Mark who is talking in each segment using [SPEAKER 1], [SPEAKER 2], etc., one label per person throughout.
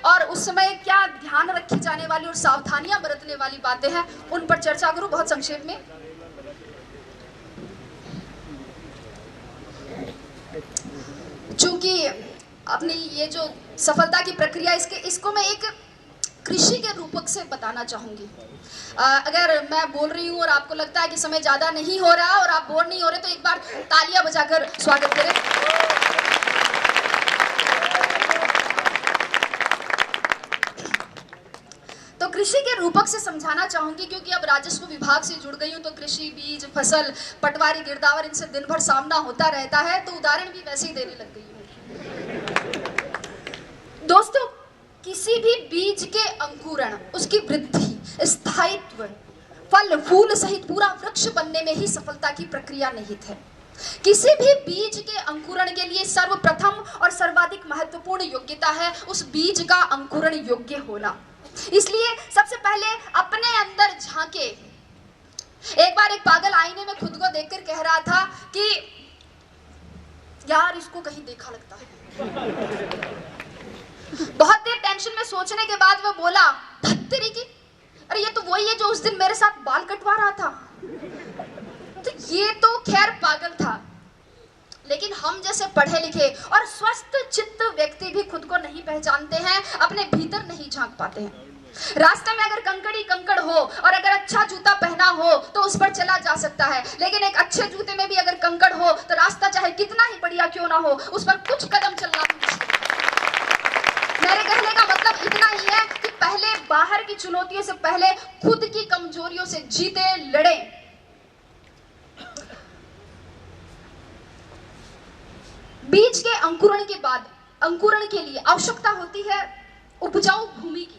[SPEAKER 1] और उस समय क्या ध्यान रखी जाने वाली और सावधानियां बरतने वाली बातें हैं, उन पर चर्चा करूं बहुत संक्षेप में। चूंकि अपनी ये जो सफलता की प्रक्रिया, इसको मैं एक कृषि के रूपक से बताना चाहूंगी। अगर मैं बोल रही हूँ और आपको लगता है कि समय ज़्यादा नहीं हो रहा और आप बोर नहीं हो रहे, तो एक बार तालियां बजाकर स्वागत करें। तो कृषि के रूपक से समझाना चाहूंगी, क्योंकि अब राजस्व विभाग से जुड़ गई हूँ, तो कृषि, बीज, फसल, पटवारी, गिरदावर, इनसे दिन भर सामना होता रहता है, तो उदाहरण भी वैसे ही देने लग गई हूँ। दोस्तों, किसी भी बीज के अंकुरण, उसकी वृद्धि, स्थायित्व, फल फूल सहित पूरा वृक्ष बनने में ही सफलता की प्रक्रिया निहित है। किसी भी बीज के अंकुरण के लिए सर्वप्रथम और सर्वाधिक महत्वपूर्ण योग्यता है उस बीज का अंकुरण योग्य होना। इसलिए सबसे पहले अपने अंदर झांके। एक बार एक पागल आईने में खुद को देखकर कह रहा था कि यार, इसको कहीं देखा लगता है। बहुत देर टेंशन में सोचने के बाद वो बोला, धत्तेरी की, अरे ये तो वही है जो उस दिन मेरे साथ बाल कटवा रहा था। तो ये तो खैर पागल था, लेकिन हम जैसे पढ़े लिखे और स्वस्थ चित्त व्यक्ति भी खुद को नहीं पहचानते हैं, अपने भीतर नहीं झांक पाते हैं। रास्ते में अगर कंकड़ी कंकड़ हो और अगर अच्छा जूता पहना हो तो उस पर चला जा सकता है, लेकिन एक अच्छे जूते में भी अगर कंकड़ हो तो रास्ता चाहे कितना ही बढ़िया क्यों ना हो, उस पर कुछ कदम चलना भी मुश्किल है। मेरे कहने का मतलब इतना ही है कि पहले बाहर की चुनौतियों से पहले खुद की कमजोरियों से जीते, लड़े। बीज के अंकुरण के बाद अंकुरण के लिए आवश्यकता होती है उपजाऊ भूमि की,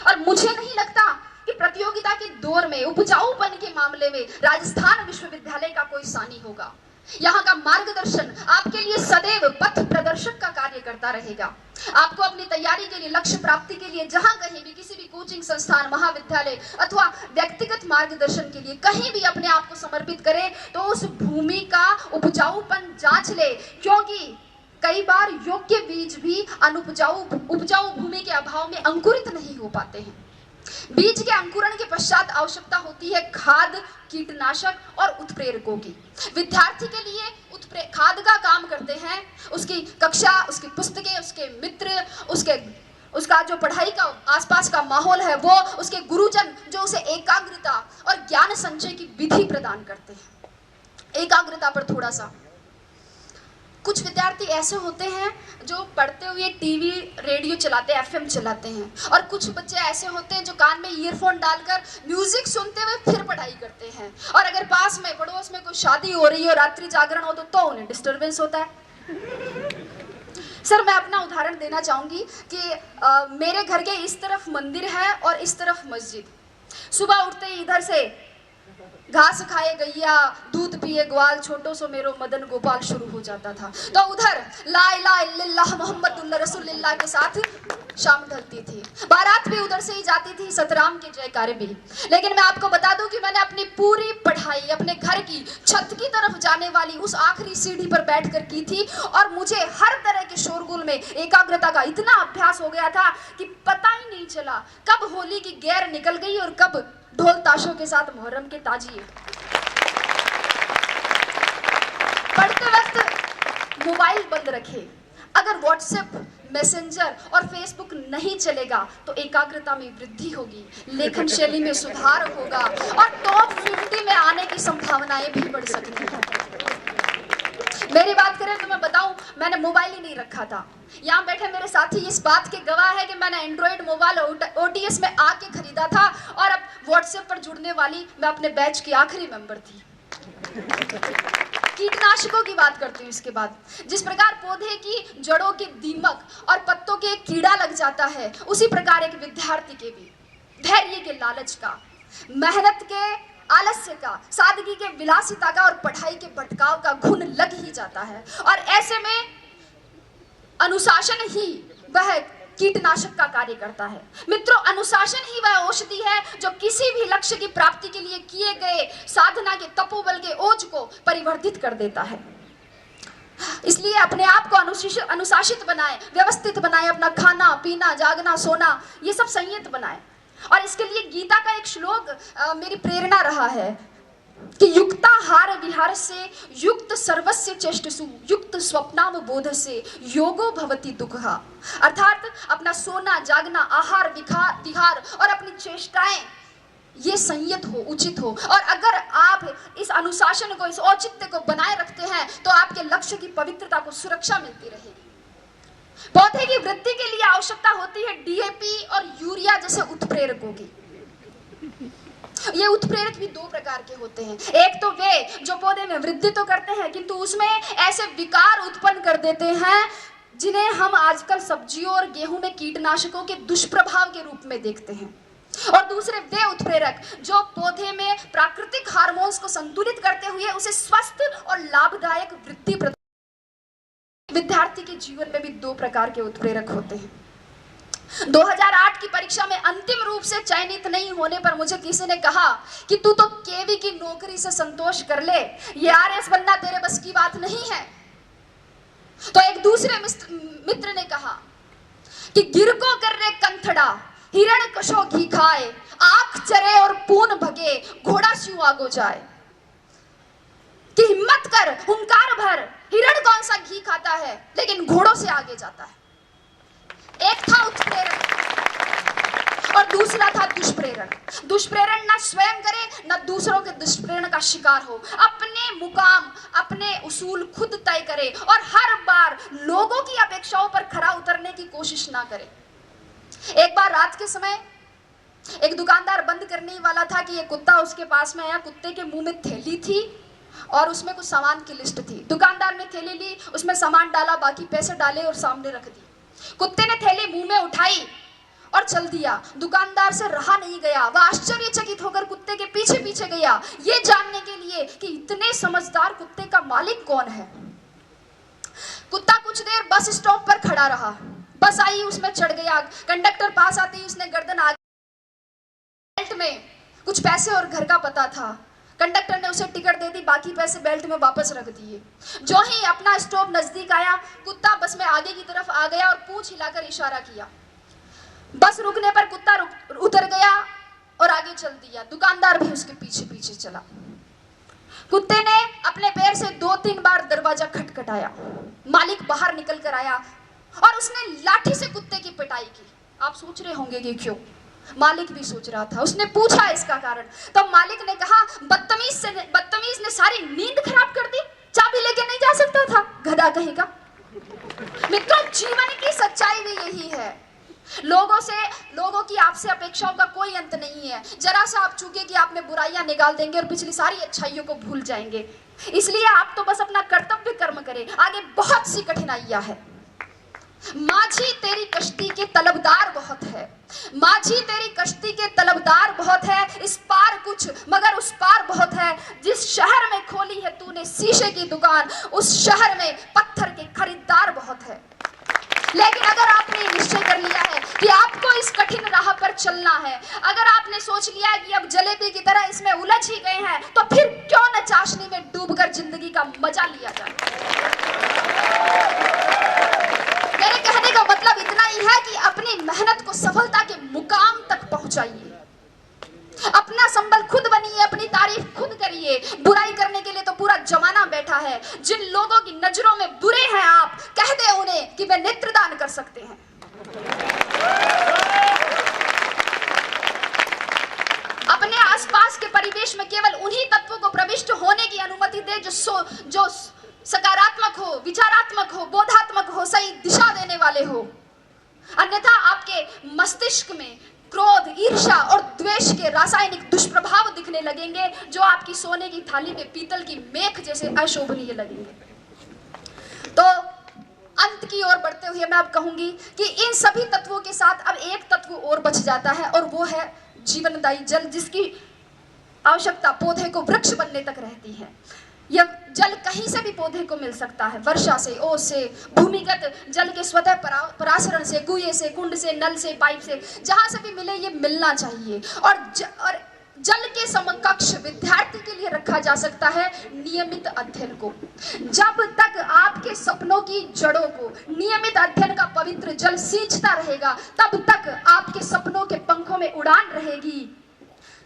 [SPEAKER 1] और मुझे नहीं लगता कि प्रतियोगिता के दौर में उपजाऊपन के मामले में राजस्थान विश्वविद्यालय का कोई सानी होगा। यहाँ का मार्गदर्शन आपके लिए सदैव पथ प्रदर्शक का कार्य करता रहेगा। आपको अपनी तैयारी के लिए, लक्ष्य प्राप्ति के लिए जहां कहीं भी, किसी भी कोचिंग संस्थान, महाविद्यालय अथवा व्यक्तिगत मार्गदर्शन के लिए कहीं भी अपने आप को समर्पित करें, तो उस भूमि का उपजाऊपन जांच ले, क्योंकि कई बार योग्य बीज भी उपजाऊ भूमि के अभाव में अंकुरित नहीं हो पाते हैं। बीज के अंकुरण के पश्चात आवश्यकता होती है खाद, कीटनाशक और उत्प्रेरकों की। विद्यार्थी के लिए खाद का काम करते हैं उसकी कक्षा, उसकी पुस्तकें, उसके मित्र, उसका जो पढ़ाई का आसपास का माहौल है वो, उसके गुरुजन जो उसे एकाग्रता और ज्ञान संचय की विधि प्रदान करते हैं। एकाग्रता पर थोड़ा सा, कुछ विद्यार्थी ऐसे होते हैं जो पढ़ते हुए टीवी रेडियो चलाते हैं, एफएम चलाते हैं, और कुछ बच्चे ऐसे होते हैं जो कान में ईयरफोन डालकर म्यूजिक सुनते हुए फिर पढ़ाई करते हैं। और अगर पास में पड़ोस में कोई शादी हो रही हो, रात्रि जागरण हो, तो उन्हें डिस्टरबेंस होता है। सर, मैं अपना उदाहरण देना चाहूंगी कि मेरे घर के इस तरफ मंदिर है और इस तरफ मस्जिद। सुबह उठते ही इधर से घास खाए गैया, दूध पिए ग्वाल, छोटो सो मेरो मदन गोपाल शुरू हो जाता था। तो उधर ला इलाहा इल्लल्लाह मुहम्मदुर रसूलुल्लाह के साथ शाम ढलती थी। बारात भी उधर से ही जाती थी, सतराम के जयकारे भी। लेकिन मैं आपको बता दूं कि मैंने अपनी पूरी पढ़ाई अपने घर की छत की तरफ जाने वाली उस आखिरी सीढ़ी पर बैठकर की थी, और मुझे हर तरह के शोरगुल में एकाग्रता का इतना अभ्यास हो गया था कि पता ही नहीं चला कब होली की गैर निकल गई और कब ढोल ताशों के साथ मुहर्रम के ताजिए। पढ़ते वक्त मोबाइल बंद रखे। अगर व्हाट्सएप, मैसेंजर और फेसबुक नहीं चलेगा तो एकाग्रता में वृद्धि होगी, लेखन शैली में सुधार होगा और टॉप 50 में आने की संभावनाएं भी बढ़ सकती हैं। मेरी बात करें तो मैं बताऊं, मैंने मोबाइल ही नहीं रखा था। यहाँ बैठे मेरे साथी इस बात के गवाह है कि मैंने एंड्रॉइड मोबाइल OTS में आके खरीदा था, और अब व्हाट्सएप पर जुड़ने वाली मैं अपने बैच की आखिरी मेंबर थी। कीटनाशकों की बात करती हूँ इसके बाद। जिस प्रकार पौधे की जड़ों के दीमक और पत्तों के कीड़ा लग जाता है, उसी प्रकार एक विद्यार्थी के भी धैर्य के लालच का, मेहनत के आलस्य का, सादगी के विलासिता का और पढ़ाई के भटकाव का घुन लग ही जाता है। और ऐसे में अनुशासन ही वह कीटनाशक का कार्य करता है। मित्रों, अनुशासन ही वह औषधि है जो किसी भी लक्ष्य की प्राप्ति के लिए किए गए साधना के तपोबल के ओज को परिवर्धित कर देता है। इसलिए अपने आप को अनुशासित बनाए, व्यवस्थित बनाए, अपना खाना पीना जागना सोना ये सब संयत बनाए। और इसके लिए गीता का एक श्लोक मेरी प्रेरणा रहा है कि युक्ताहार विहार से युक्त सर्वस्य चेष्टसु युक्त स्वप्नाम बोध से योगो भवति दुःखः। अर्थात अपना सोना जागना आहार विहार और अपनी चेष्टाएं ये संयत हो, उचित हो। और अगर आप इस अनुशासन को, इस औचित्य को बनाए रखते हैं तो आपके लक्ष्य की पवित्रता को सुरक्षा मिलती रहेगी। पौधे की वृद्धि के लिए आवश्यकता होती है डीएपी और यूरिया जैसे उत्प्रेरकों की। ये उत्प्रेरक भी दो प्रकार के होते हैं। एक तो वे जो पौधे में वृद्धि तो करते हैं किंतु उसमें ऐसे विकार उत्पन्न कर देते हैं जिन्हें हम आजकल सब्जियों और गेहूं में कीटनाशकों के दुष्प्रभाव के रूप में देखते हैं। और दूसरे वे उत्प्रेरक जो पौधे में प्राकृतिक हार्मोन्स को संतुलित करते हुए उसे स्वस्थ और लाभदायक वृद्धि प्रदान। विद्यार्थी के जीवन में भी दो प्रकार के उत्प्रेरक होते हैं। 2008 की परीक्षा में अंतिम रूप से चयनित नहीं होने पर मुझे किसी ने कहा कि तू तो केवी की नौकरी से संतोष कर ले, ये आरएस बनना तेरे बस की बात नहीं है। तो एक दूसरे मित्र ने कहा कि गिरको कर रे कंथड़ा हिरण कशो घी खाए, आंख चरे और पून भगे घोड़ा स्यू आगो जाए। कि हिम्मत कर, हुंकार भर, हिरण कौन सा घी खाता है लेकिन घोड़ों से आगे जाता है। एक था उत्प्रेरक और दूसरा था दुष्प्रेरण। दुष्प्रेरण ना स्वयं करे ना दूसरों के दुष्प्रेरण का शिकार हो, अपने मुकाम अपने उसूल खुद तय करे और हर बार लोगों की अपेक्षाओं पर खरा उतरने की कोशिश ना करे। एक बार रात के समय एक दुकानदार बंद करने वाला था कि एक कुत्ता उसके पास में आया। कुत्ते के मुंह में थैली थी और उसमें कुछ सामान की लिस्ट थी। दुकानदार ने थैली ली, उसमें सामान डाला, बाकी पैसे डाले और सामने रख दी। कुत्ते ने थैली मुंह में उठाई और चल दिया। दुकानदार से रहा नहीं गया, वह आश्चर्यचकित होकर कुत्ते के पीछे पीछे गया ये जानने के लिए कि इतने समझदार कुत्ते का मालिक कौन है। कुत्ता कुछ देर बस स्टॉप पर खड़ा रहा। बस आई, उसमें चढ़ गया। कंडक्टर पास आते ही उसने गर्दन आगे, बेल्ट में कुछ पैसे और घर का पता था। कंडक्टर ने उसे टिकट दे दी, बाकी पैसे बेल्ट में वापस रख दिए। जो ही अपना स्टॉप नजदीक आया, कुत्ता बस में आगे की तरफ आ गया और पूंछ हिलाकर इशारा किया। बस रुकने पर कुत्ता उतर गया और आगे चल दिया। दुकानदार भी उसके पीछे पीछे चला। कुत्ते ने अपने पैर से 2-3 बार दरवाजा खटखटाया। मालिक बाहर निकल कर आया और उसने लाठी से कुत्ते की पिटाई की। आप सोच रहे होंगे कि क्यों? मालिक भी सोच रहा था। उसने पूछा इसका कारण, तो मालिक ने कहा बदतमीज ने सारी नींद खराब कर दी, चाबी लेके नहीं जा सकता था, गधा कहेगा। मित्रों, जीवन की सच्चाई भी यही है। लोगों की आपसे अपेक्षाओं का कोई अंत नहीं है। जरा सा आप चूके कि आप में बुराइयां निकाल देंगे और पिछली सारी अच्छाइयों को भूल जाएंगे। इसलिए आप तो बस अपना कर्तव्य कर्म करें, आगे बहुत सी कठिनाइयां हैं। माझी तेरी कश्ती के तलबदार बहुत है, माझी तेरी कश्ती के तलबदार बहुत है, इस पार कुछ मगर उस पार बहुत है। जिस शहर में खोली है तूने शीशे की दुकान, उस शहर में पत्थर के खरीदार बहुत है। लेकिन अगर आपने निश्चय कर लिया है कि आपको इस कठिन राह पर चलना है, अगर आपने सोच लिया है कि अब जलेबी की तरह इसमें उलझ ही गए हैं, तो फिर क्यों न चाशनी में डूबकर जिंदगी का मजा लिया जाए। मेरे कहने का मतलब इतना ही है कि अपनी मेहनत को सफलता के मुकाम तक पहुंचाइए। अपना संबल खुद बनिए, अपनी तारीफ खुद करिए। बुराई करने के लिए तो पूरा जमाना बैठा है। जिन लोगों की नजरों में बुरे हैं आप, कह दे उन्हें कि वे नेत्रदान कर सकते हैं। अपने आसपास के परिवेश में केवल उन्हीं तत्वों को प्रविष्ट होने की अनुमति दे जो सकारात्मक हो, विचारात्मक हो, बोधात्मक हो, सही दिशा देने वाले हो। अन्यथा आपके मस्तिष्क में क्रोध, ईर्ष्या और द्वेष के रासायनिक दुष्प्रभाव दिखने लगेंगे, जो आपकी सोने की थाली में पीतल की मेख जैसे अशोभनीय लगेंगे। तो अंत की ओर बढ़ते हुए मैं अब कहूंगी कि इन सभी तत्वों के साथ अब एक तत्व और बच जाता है, और वो है जीवनदायी जल, जिसकी आवश्यकता पौधे को वृक्ष बनने तक रहती है। यह जल कहीं से भी पौधे को मिल सकता है, वर्षा से, ओस से, भूमिगत जल के स्वतः परासरण से, कुएं से, कुंड से, नल से, पाइप से, जहां से भी मिले ये मिलना चाहिए। और जल के समकक्ष विद्यार्थी के लिए रखा जा सकता है नियमित अध्ययन को। जब तक आपके सपनों की जड़ों को नियमित अध्ययन का पवित्र जल सींचता रहेगा, तब तक आपके सपनों के पंखों में उड़ान रहेगी,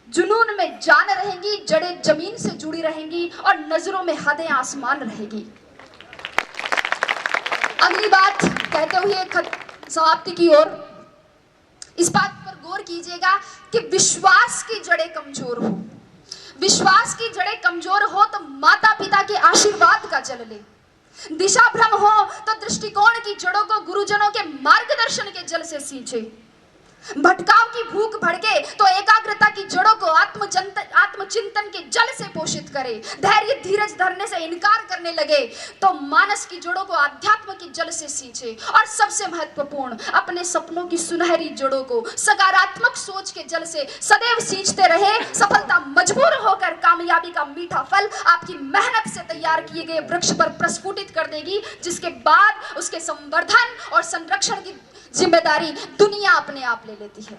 [SPEAKER 1] जुनून में जान रहेंगी, जड़ें जमीन से जुड़ी रहेंगी और नजरों में हदें आसमान रहेगी। अगली बात कहते हुए समाप्ति की ओर, इस बात पर गौर कीजिएगा कि विश्वास की जड़ें कमजोर हो। विश्वास की जड़ें कमजोर हो तो माता पिता के आशीर्वाद का जल ले। दिशा भ्रम हो तो दृष्टिकोण की जड़ों को गुरुजनों के मार्गदर्शन के जल से सींचे। भटकाव की भूख भड़के तो एकाग्रता की जड़ों को आत्मचिंतन के जल से पोषित करे। धैर्य धीरज धरने से इनकार करने लगे तो मानस की जड़ों को अध्यात्म के जल से सींचे। और सबसे महत्वपूर्ण, अपने सपनों की सुनहरी जड़ों को सकारात्मक सोच के जल से सदैव सींचते रहे। सफलता मजबूर होकर कामयाबी का मीठा फल आपकी मेहनत से तैयार किए गए वृक्ष पर प्रस्फुटित कर देगी, जिसके बाद उसके संवर्धन और संरक्षण की जिम्मेदारी दुनिया अपने आप ले लेती है।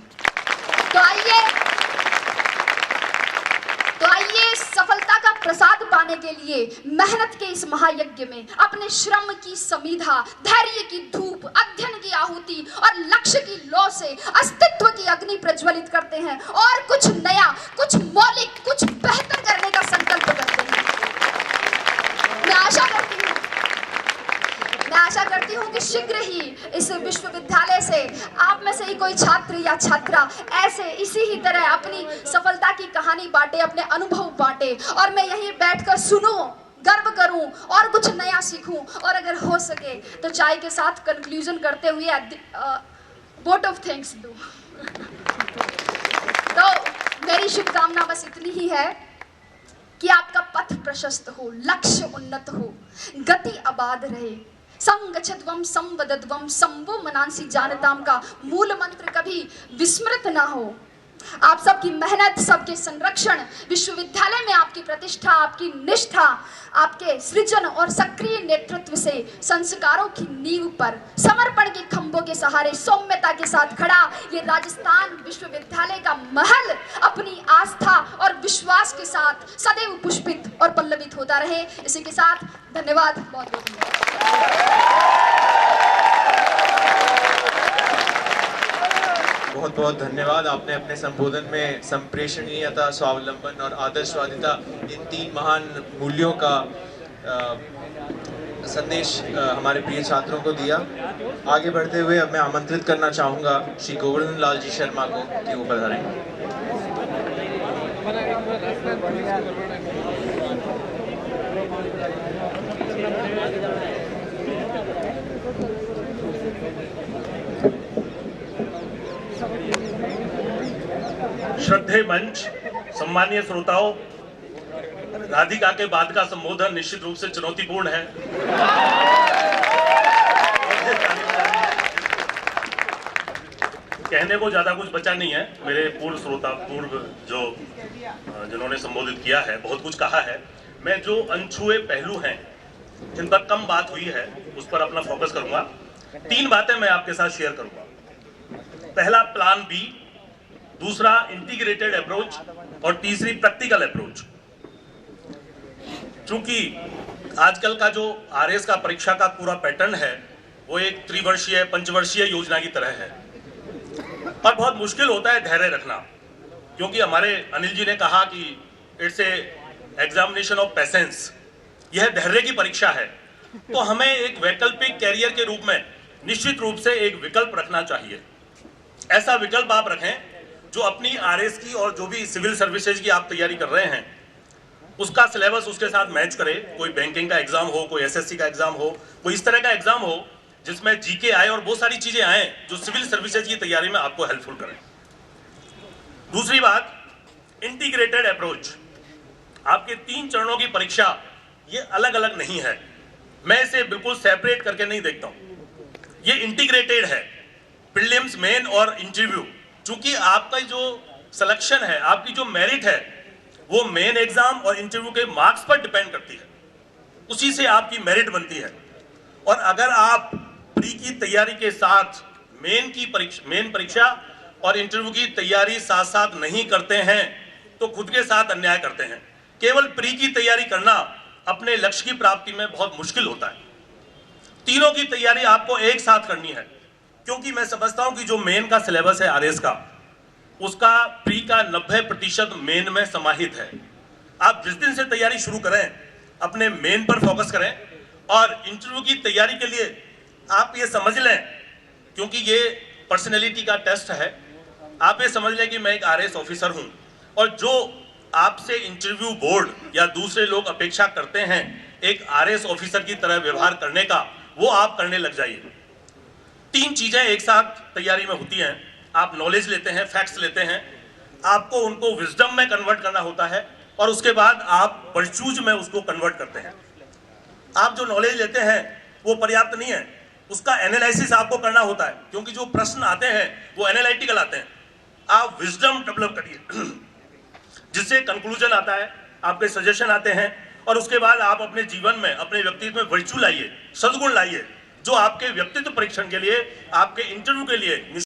[SPEAKER 1] तो आइए सफलता का प्रसाद पाने के लिए मेहनत के इस महायज्ञ में अपने श्रम की समीधा, धैर्य की धूप, अध्ययन की आहुति और लक्ष्य की लौ से अस्तित्व की अग्नि प्रज्वलित करते हैं और कुछ नया, कुछ मौलिक, कुछ बेहतर करने का संकल्प करते हैं। मैं आशा करती हूँ कि शीघ्र ही इस विश्वविद्यालय से आप में से ही कोई छात्र या छात्रा ऐसे इसी ही तरह अपनी सफलता की कहानी बांटे, अपने अनुभव बांटे और मैं यहीं बैठकर सुनूं, गर्व करूं और कुछ नया सीखूं और अगर हो सके तो चाय के साथ कंक्लूजन करते हुए वोट ऑफ थैंक्स दूं। तो मेरी शुभकामना बस इतनी ही है कि आपका पथ प्रशस्त हो, लक्ष्य उन्नत हो, गति आबाद रहे। संगच्छध्वम संवदध्वम संभो मनांसी जानताम का मूल मंत्र कभी विस्मृत ना हो। आप सबकी मेहनत, सबके संरक्षण, विश्वविद्यालय में आपकी प्रतिष्ठा, आपकी निष्ठा, आपके सृजन और सक्रिय नेतृत्व से संस्कारों की नींव पर समर्पण के खंभों के सहारे सौम्यता के साथ खड़ा ये राजस्थान विश्वविद्यालय का महल अपनी आस्था और विश्वास के साथ सदैव पुष्पित और पल्लवित होता रहे। इसी के साथ धन्यवाद, बहुत बहुत धन्यवाद।
[SPEAKER 2] बहुत बहुत धन्यवाद। आपने अपने संबोधन में संप्रेषणीयता, स्वावलंबन और आदर्शवादिता, इन तीन महान मूल्यों का संदेश हमारे प्रिय छात्रों को दिया। आगे बढ़ते हुए अब मैं आमंत्रित करना चाहूँगा श्री गोवर्धन लाल जी शर्मा को कि वो पधारें।
[SPEAKER 3] श्रद्धेय मंच, सम्मानीय श्रोताओं, राधिका के बाद का संबोधन निश्चित रूप से चुनौतीपूर्ण है। कहने को ज्यादा कुछ बचा नहीं है। मेरे पूर्व जिन्होंने संबोधित किया है, बहुत कुछ कहा है। मैं जो अनछुए पहलू हैं, जिन पर कम बात हुई है, उस पर अपना फोकस करूंगा। तीन बातें मैं आपके साथ शेयर करूंगा। पहला प्लान बी, दूसरा इंटीग्रेटेड अप्रोच और तीसरी प्रैक्टिकल अप्रोच। चूंकि आजकल का जो आरएस का परीक्षा का पूरा पैटर्न है वो एक त्रिवर्षीय पंचवर्षीय योजना की तरह है और बहुत मुश्किल होता है धैर्य रखना, क्योंकि हमारे अनिल जी ने कहा कि it's A examination of patience, यह धैर्य की परीक्षा है। तो हमें एक वैकल्पिक कैरियर के रूप में निश्चित रूप से एक विकल्प रखना चाहिए। ऐसा विकल्प आप रखें जो अपनी आरएस की और जो भी सिविल सर्विसेज की आप तैयारी कर रहे हैं उसका सिलेबस उसके साथ मैच करे। कोई बैंकिंग का एग्जाम हो, कोई एसएससी का एग्जाम हो, कोई इस तरह का एग्जाम हो जिसमें जीके आए और बहुत सारी चीजें आए जो सिविल सर्विसेज की तैयारी में आपको हेल्पफुल करें। दूसरी बात, इंटीग्रेटेड अप्रोच। आपके 3 चरणों की परीक्षा ये अलग अलग नहीं है, मैं इसे बिल्कुल सेपरेट करके नहीं देखता हूं। ये इंटीग्रेटेड है, प्रीलिम्स, मेन और इंटरव्यू। चूंकि आपका जो सिलेक्शन है, आपकी जो मेरिट है, वो मेन एग्जाम और इंटरव्यू के मार्क्स पर डिपेंड करती है, उसी से आपकी मेरिट बनती है। और अगर आप प्री की तैयारी के साथ मेन परीक्षा और इंटरव्यू की तैयारी साथ साथ नहीं करते हैं तो खुद के साथ अन्याय करते हैं। केवल प्री की तैयारी करना अपने लक्ष्य की प्राप्ति में बहुत मुश्किल होता है। तीनों की तैयारी आपको एक साथ करनी है, क्योंकि मैं समझता हूं कि जो मेन का सिलेबस है आरएस का, उसका प्री का 90% मेन में समाहित है। आप जिस दिन से तैयारी शुरू करें अपने मेन पर फोकस करें, और इंटरव्यू की तैयारी के लिए आप ये समझ लें, क्योंकि ये पर्सनैलिटी का टेस्ट है, आप ये समझ लें कि मैं एक आरएस ऑफिसर हूं, और जो आपसे इंटरव्यू बोर्ड या दूसरे लोग अपेक्षा करते हैं एक आरएस ऑफिसर की तरह व्यवहार करने का, वो आप करने लग जाइए। 3 चीजें एक साथ तैयारी में होती हैं। आप नॉलेज लेते हैं, फैक्ट्स लेते हैं, आपको उनको विजडम में कन्वर्ट करना होता है, और उसके बाद आप वर्चूज में उसको कन्वर्ट करते हैं। आप जो नॉलेज लेते हैं वो पर्याप्त नहीं है, उसका एनालिसिस आपको करना होता है, क्योंकि जो प्रश्न आते हैं वो एनालिटिकल आते हैं। आप विजडम डेवलप करिए, जिससे कंक्लूजन आता है, आपके सजेशन आते हैं, और उसके बाद आप अपने जीवन में, अपने व्यक्तित्व में वर्चू लाइए, सद्गुण लाइए, जो आपके व्यक्तित्व परीक्षण के लिए, आपके इंटरव्यू के लिए